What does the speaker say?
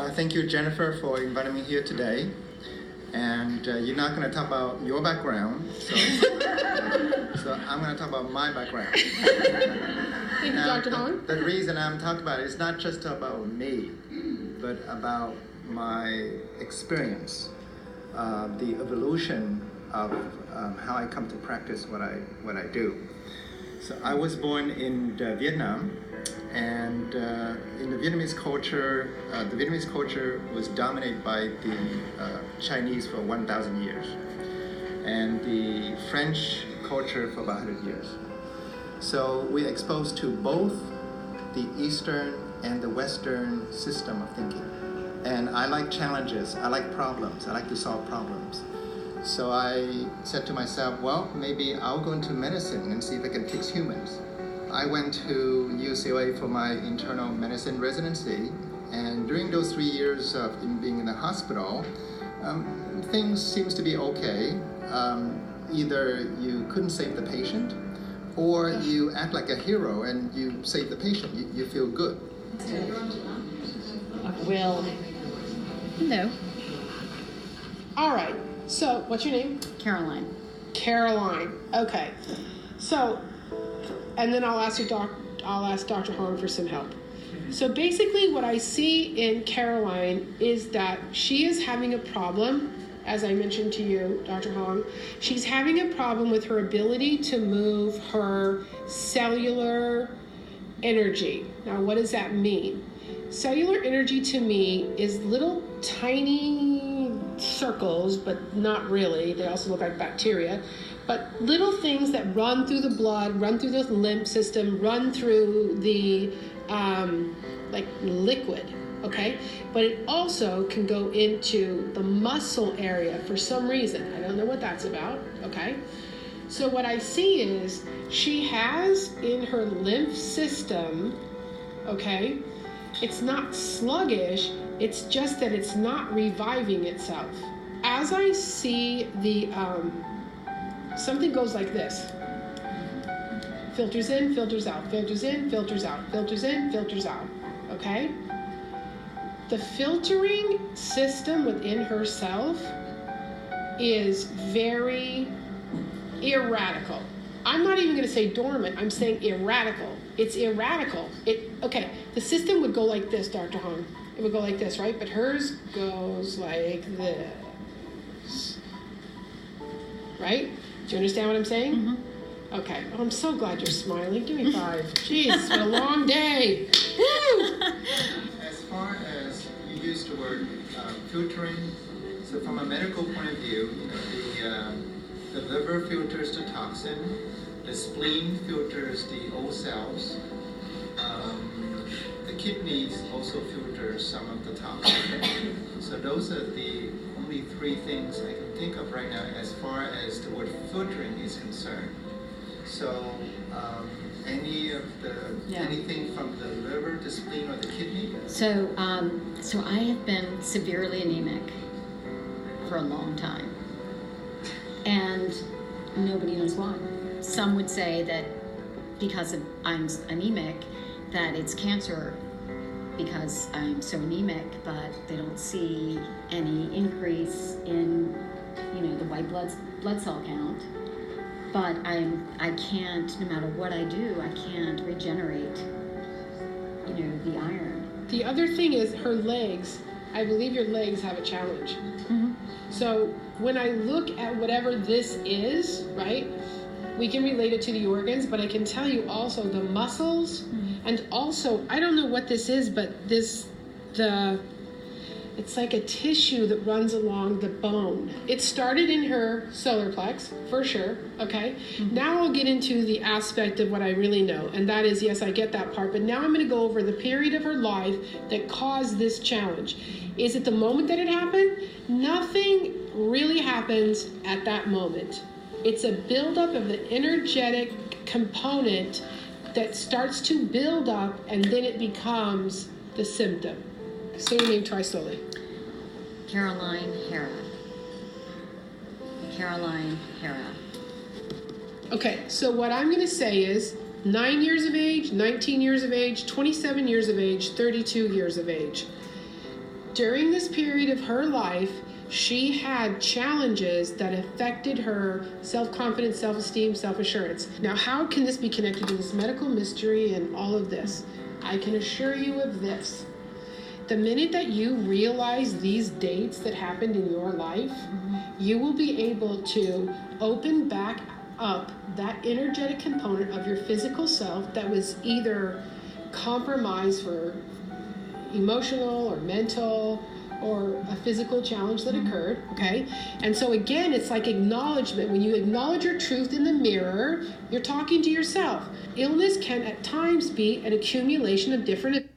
Thank you, Jennifer, for inviting me here today. And you're not going to talk about your background, so I'm going to talk about my background. Thank you, Dr. Hoang. The reason I'm talking about it is not just about me, but about my experience, the evolution of how I come to practice what I do. So I was born in Vietnam, and in the Vietnamese culture was dominated by the Chinese for 1,000 years, and the French culture for about 100 years. So we're exposed to both the Eastern and the Western system of thinking. And I like challenges, I like problems, I like to solve problems. So I said to myself, well, maybe I'll go into medicine and see if I can fix humans. I went to UCLA for my internal medicine residency, and during those 3 years of being in the hospital, things seems to be okay. Either you couldn't save the patient, or you act like a hero and you save the patient. You feel good. Well, No, all right. So, what's your name? Caroline. Caroline. Okay. So, and then I'll ask Dr. Hoang for some help. So basically what I see in Caroline is that she is having a problem, as I mentioned to you, Dr. Hoang. She's having a problem with her ability to move her cellular energy. Now, what does that mean? Cellular energy to me is little tiny circles, but not really. They also look like bacteria. But little things that run through the blood, run through the lymph system, run through the like liquid, okay? But it also can go into the muscle area for some reason. I don't know what that's about, okay? So what I see is she has in her lymph system, okay, it's not sluggish, it's just that it's not reviving itself. As I see the, something goes like this. Filters in, filters out, filters in, filters out, filters in, filters out, okay? The filtering system within herself is very erratical. I'm not even going to say dormant, I'm saying erratical. It's erratical. Okay, the system would go like this, Dr. Hoang. It would go like this, right? But hers goes like this. Right? Do you understand what I'm saying? Mm-hmm. Okay. Oh, I'm so glad you're smiling. Give me 5. Jeez, it's been a long day. Woo! As far as you used the word filtering, so from a medical point of view, the liver filters the toxin, the spleen filters the old cells, the kidneys also filter some of the toxin. So those are the only 3 things I can think of right now as far as the word filtering is concerned. So anything from the liver, the spleen, or the kidney? So I have been severely anemic for a long time, and nobody knows why. Some would say that because I'm anemic, that it's cancer because I'm so anemic, but they don't see any increase in, the white blood cell count. But I can't, no matter what I do, I can't regenerate, the iron. The other thing is her legs. I believe your legs have a challenge. Mm-hmm. So when I look at whatever this is, right, we can relate it to the organs, but I can tell you also the muscles, and also, I don't know what this is, but it's like a tissue that runs along the bone. It started in her solar plex, for sure, okay? Mm-hmm. Now I'll get into the aspect of what I really know, and that is, yes, I get that part, but now I'm going to go over the period of her life that caused this challenge. Is it the moment that it happened? Nothing really happens at that moment. It's a buildup of the energetic component that starts to build up, and then it becomes the symptom. Say your name twice slowly. Caroline Hara. Caroline Hara. Okay, so what I'm going to say is 9 years of age, 19 years of age, 27 years of age, 32 years of age. during this period of her life, she had challenges that affected her self-confidence, self-esteem, self-assurance. Now, how can this be connected to this medical mystery and all of this? I can assure you of this. The minute that you realize these dates that happened in your life, you will be able to open back up that energetic component of your physical self that was either compromised for emotional or mental or a physical challenge that occurred, okay? And so again, it's like acknowledgement. When you acknowledge your truth in the mirror, you're talking to yourself. Illness can at times be an accumulation of different